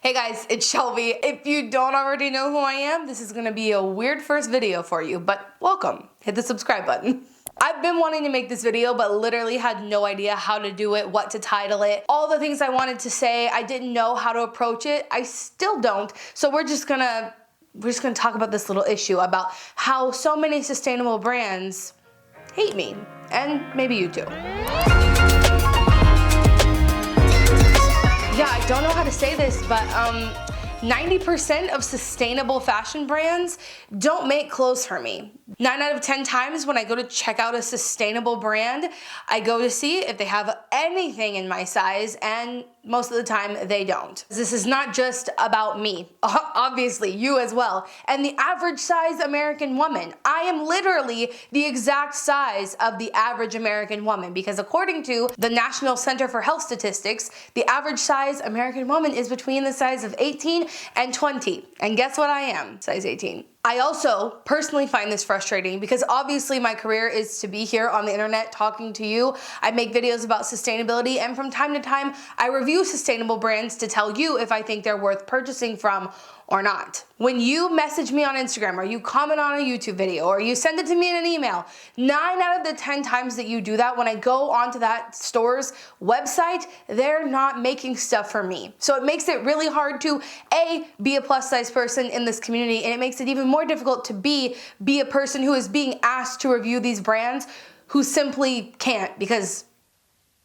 Hey guys, it's Shelby. If you don't already know who I am, this is gonna be a weird first video for you, but welcome. Hit the subscribe button. I've been wanting to make this video, but literally had no idea how to do it, what to title it, all the things I wanted to say. I didn't know how to approach it. I still don't. So we're just gonna talk about this little issue about how so many sustainable brands hate me, and maybe you too. Yeah, I don't know how to say this, but 90% of sustainable fashion brands don't make clothes for me. 9 out of 10 times when I go to check out a sustainable brand, I go to see if they have anything in my size, and most of the time they don't. This is not just about me, obviously you as well, and the average size American woman. I am literally the exact size of the average American woman, because according to the National Center for Health Statistics, the average size American woman is between the size of 18 and 20. And guess what I am? Size 18. I also personally find this frustrating because obviously my career is to be here on the internet talking to you. I make videos about sustainability, and from time to time I review sustainable brands to tell you if I think they're worth purchasing from or not. When you message me on Instagram, or you comment on a YouTube video, or you send it to me in an email, 9 out of the 10 times that you do that, when I go onto that store's website, they're not making stuff for me. So it makes it really hard to be a plus size person in this community, and it makes it even more difficult to be a person who is being asked to review these brands who simply can't because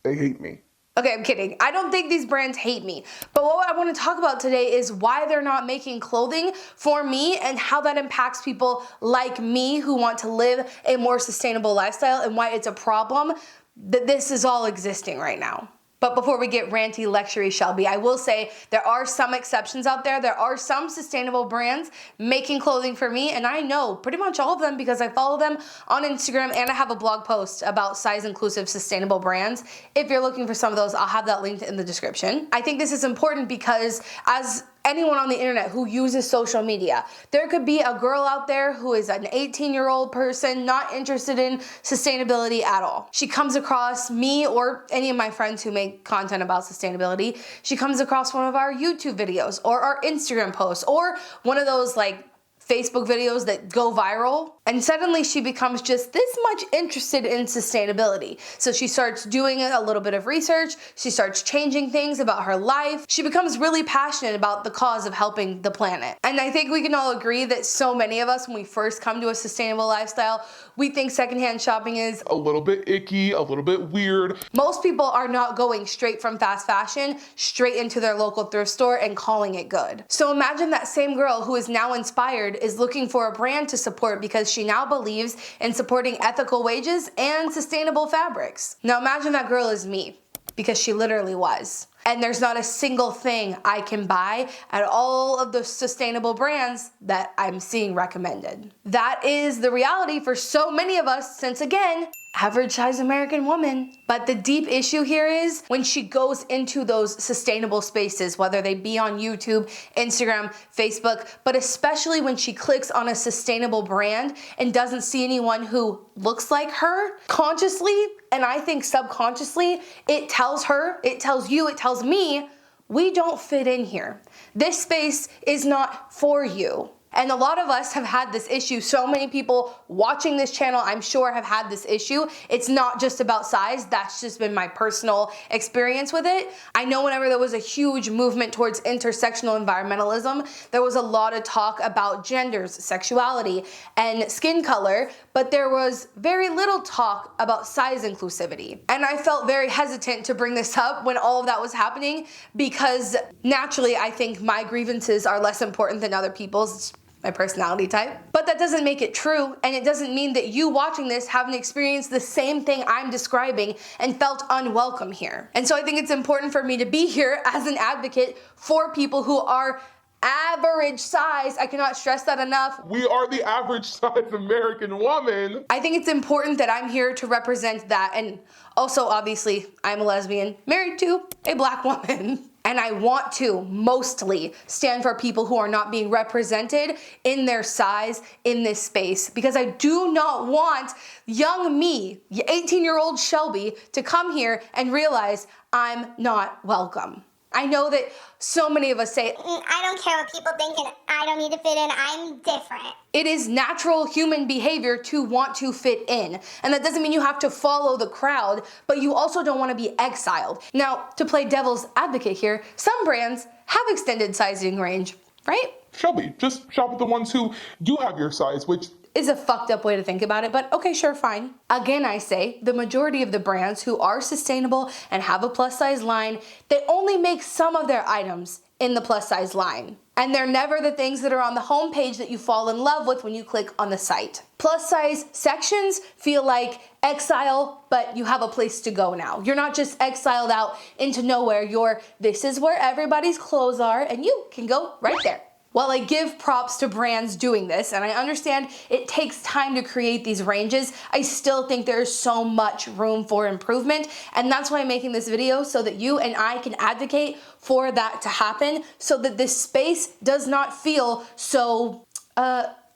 they hate me. Okay, I'm kidding. I don't think these brands hate me. But what I want to talk about today is why they're not making clothing for me and how that impacts people like me who want to live a more sustainable lifestyle, and why it's a problem that this is all existing right now. But before we get ranty lectury Shelby, I will say there are some exceptions out there. There are some sustainable brands making clothing for me, and I know pretty much all of them because I follow them on Instagram, and I have a blog post about size-inclusive sustainable brands. If you're looking for some of those, I'll have that linked in the description. I think this is important because as anyone on the internet who uses social media, there could be a girl out there who is an 18-year-old person not interested in sustainability at all. She comes across me or any of my friends who make content about sustainability. She comes across one of our YouTube videos or our Instagram posts or one of those like Facebook videos that go viral, and suddenly she becomes just this much interested in sustainability. So she starts doing a little bit of research, she starts changing things about her life, she becomes really passionate about the cause of helping the planet. And I think we can all agree that so many of us, when we first come to a sustainable lifestyle, we think secondhand shopping is a little bit icky, a little bit weird. Most people are not going straight from fast fashion straight into their local thrift store and calling it good. So imagine that same girl who is now inspired is looking for a brand to support because she now believes in supporting ethical wages and sustainable fabrics. Now imagine that girl is me, because she literally was. And there's not a single thing I can buy at all of the sustainable brands that I'm seeing recommended. That is the reality for so many of us, since again, average size American woman. But the deep issue here is when she goes into those sustainable spaces, whether they be on YouTube, Instagram, Facebook, but especially when she clicks on a sustainable brand and doesn't see anyone who looks like her, consciously, and I think subconsciously, it tells her, it tells you, it tells me, we don't fit in here. This space is not for you. And a lot of us have had this issue. So many people watching this channel, I'm sure, have had this issue. It's not just about size. That's just been my personal experience with it. I know whenever there was a huge movement towards intersectional environmentalism, there was a lot of talk about genders, sexuality, and skin color, but there was very little talk about size inclusivity. And I felt very hesitant to bring this up when all of that was happening, because naturally I think my grievances are less important than other people's. My personality type. But that doesn't make it true, and it doesn't mean that you watching this haven't experienced the same thing I'm describing and felt unwelcome here. And so I think it's important for me to be here as an advocate for people who are average size. I cannot stress that enough. We are the average size American woman. I think it's important that I'm here to represent that, and also obviously I'm a lesbian married to a black woman. And I want to mostly stand for people who are not being represented in their size in this space, because I do not want young me, 18-year-old Shelby, to come here and realize I'm not welcome. I know that so many of us say, I don't care what people think and I don't need to fit in, I'm different. it is natural human behavior to want to fit in. And that doesn't mean you have to follow the crowd, but you also don't want to be exiled. Now, to play devil's advocate here, some brands have extended sizing range, right? Shelby, just shop with the ones who do have your size, which Is a fucked up way to think about it, but okay, sure, fine. Again, I say, the majority of the brands who are sustainable and have a plus size line, they only make some of their items in the plus size line. And they're never the things that are on the homepage that you fall in love with when you click on the site. Plus size sections feel like exile, but you have a place to go now. You're not just exiled out into nowhere, this is where everybody's clothes are and you can go right there. While I give props to brands doing this, and I understand it takes time to create these ranges, I still think there's so much room for improvement, and that's why I'm making this video, so that you and I can advocate for that to happen, so that this space does not feel so,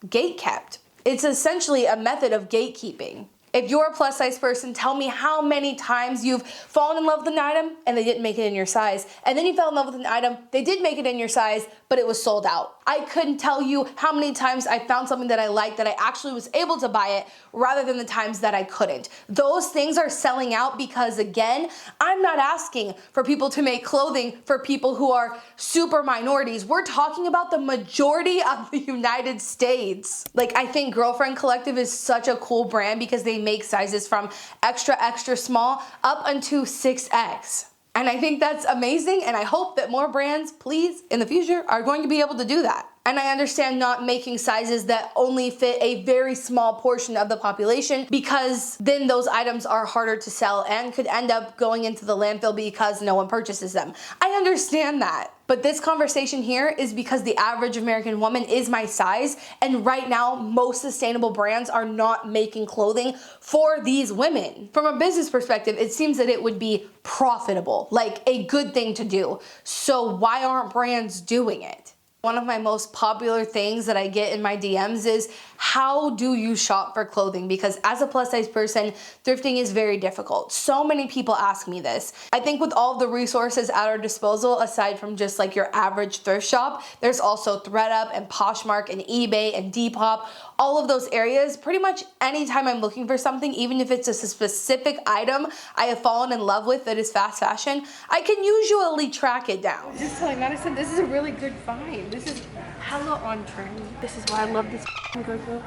gate-kept. It's essentially a method of gatekeeping. If you're a plus size person, tell me how many times you've fallen in love with an item and they didn't make it in your size. And then you fell in love with an item, they did make it in your size, but it was sold out. I couldn't tell you how many times I found something that I liked that I actually was able to buy it rather than the times that I couldn't. Those things are selling out because, again, I'm not asking for people to make clothing for people who are super minorities. We're talking about the majority of the United States. Like, I think Girlfriend Collective is such a cool brand because they make sizes from extra, extra small up until 6X. And I think that's amazing, and I hope that more brands, please, in the future, are going to be able to do that. And I understand not making sizes that only fit a very small portion of the population, because then those items are harder to sell and could end up going into the landfill because no one purchases them. I understand that. But this conversation here is because the average American woman is my size, and right now most sustainable brands are not making clothing for these women. From a business perspective, it seems that it would be profitable, like a good thing to do. So why aren't brands doing it? One of my most popular things that I get in my DMs is, how do you shop for clothing? Because as a plus size person, thrifting is very difficult. So many people ask me this. I think with all of the resources at our disposal, aside from just like your average thrift shop, there's also ThredUp and Poshmark and eBay and Depop. All of those areas, pretty much anytime I'm looking for something, even if it's a specific item I have fallen in love with that is fast fashion, I can usually track it down. Just telling Madison, this is a really good find. This is hella on trend. This is why I love this GoPro.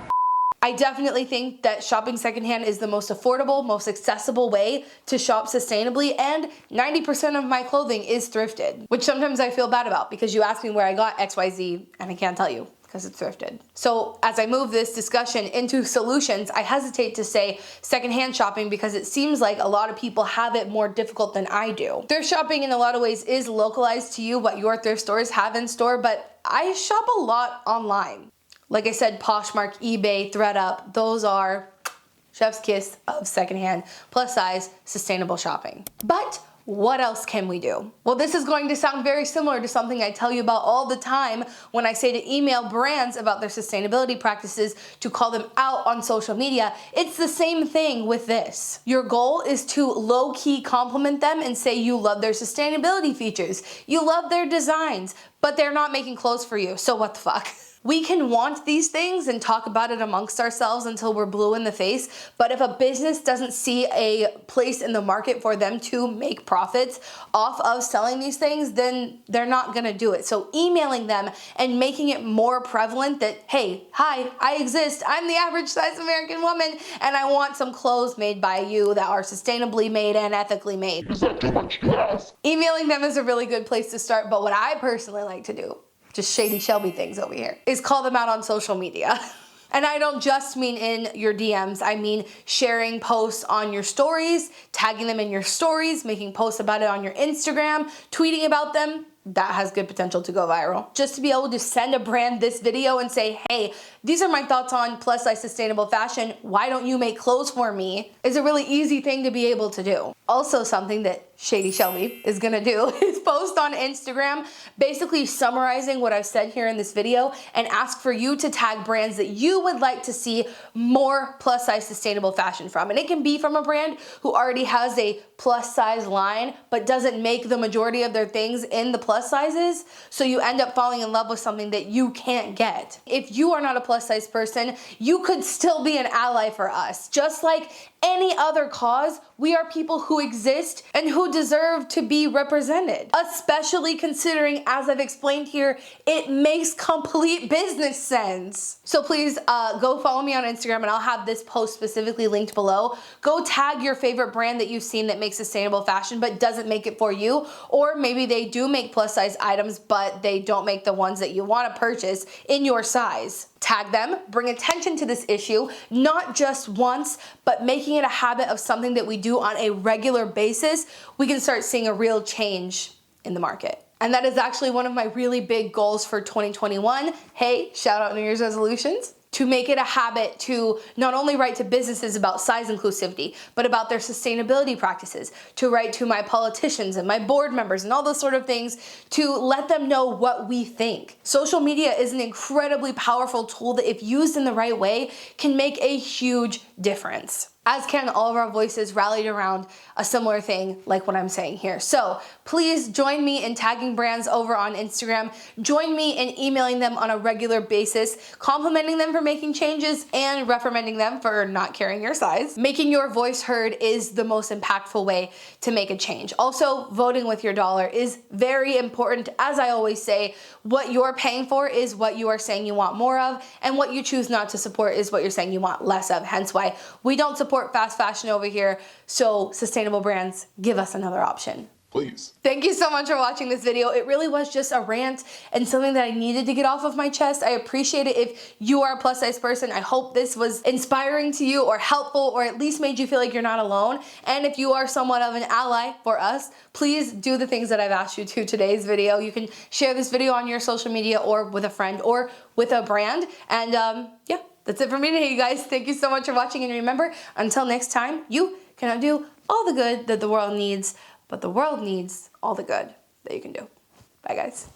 I definitely think that shopping secondhand is the most affordable, most accessible way to shop sustainably, and 90% of my clothing is thrifted, which sometimes I feel bad about because you ask me where I got XYZ and I can't tell you because it's thrifted. So as I move this discussion into solutions, I hesitate to say secondhand shopping because it seems like a lot of people have it more difficult than I do. Thrift shopping in a lot of ways is localized to you, what your thrift stores have in store, but I shop a lot online. Like I said, Poshmark, eBay, ThredUp, those are chef's kiss of secondhand, plus size, sustainable shopping. But what else can we do? Well, this is going to sound very similar to something I tell you about all the time when I say to email brands about their sustainability practices, to call them out on social media. It's the same thing with this. Your goal is to low-key compliment them and say you love their sustainability features, you love their designs, but they're not making clothes for you, so what the fuck? We can want these things and talk about it amongst ourselves until we're blue in the face, but if a business doesn't see a place in the market for them to make profits off of selling these things, then they're not gonna do it. So emailing them and making it more prevalent that, hey, hi, I exist, I'm the average size American woman, and I want some clothes made by you that are sustainably made and ethically made. is that too much to ask? Emailing them is a really good place to start, but what I personally like to do, just shady Shelby things over here, is call them out on social media. And I don't just mean in your DMs, I mean sharing posts on your stories, tagging them in your stories, making posts about it on your Instagram, tweeting about them. That has good potential to go viral. Just to be able to send a brand this video and say, hey, these are my thoughts on plus size sustainable fashion, why don't you make clothes for me, is a really easy thing to be able to do. Also something that Shady Shelby, is gonna do is post on Instagram basically summarizing what I've said here in this video and ask for you to tag brands that you would like to see more plus size sustainable fashion from. And it can be from a brand who already has a plus size line but doesn't make the majority of their things in the plus sizes, so you end up falling in love with something that you can't get. If you are not a plus size person, you could still be an ally for us. Just like any other cause, we are people who exist and who deserve to be represented. Especially considering, as I've explained here, it makes complete business sense. So please go follow me on Instagram, and I'll have this post specifically linked below. Go tag your favorite brand that you've seen that makes sustainable fashion but doesn't make it for you, or maybe they do make plus size items but they don't make the ones that you want to purchase in your size. Tag them, bring attention to this issue, not just once, but making it a habit of something that we do on a regular basis. We can start seeing a real change in the market. And that is actually one of my really big goals for 2021. Hey, shout out New Year's resolutions. To make it a habit to not only write to businesses about size inclusivity, but about their sustainability practices, to write to my politicians and my board members and all those sort of things, to let them know what we think. Social media is an incredibly powerful tool that, if used in the right way, can make a huge difference. As can all of our voices rallied around a similar thing like what I'm saying here. So please join me in tagging brands over on Instagram. Join me in emailing them on a regular basis, complimenting them for making changes and reprimanding them for not carrying your size. Making your voice heard is the most impactful way to make a change. Also, voting with your dollar is very important. As I always say, what you're paying for is what you are saying you want more of, and what you choose not to support is what you're saying you want less of. Hence why we don't support fast fashion over here, so sustainable brands, give us another option. Please. Thank you so much for watching this video. It really was just a rant and something that I needed to get off of my chest. I appreciate it if you are a plus size person. I hope this was inspiring to you or helpful, or at least made you feel like you're not alone. And if you are somewhat of an ally for us, please do the things that I've asked you to today's video. You can share this video on your social media or with a friend or with a brand. And yeah. That's it for me today, you guys. Thank you so much for watching, and remember, until next time, you cannot do all the good that the world needs, but the world needs all the good that you can do. Bye, guys.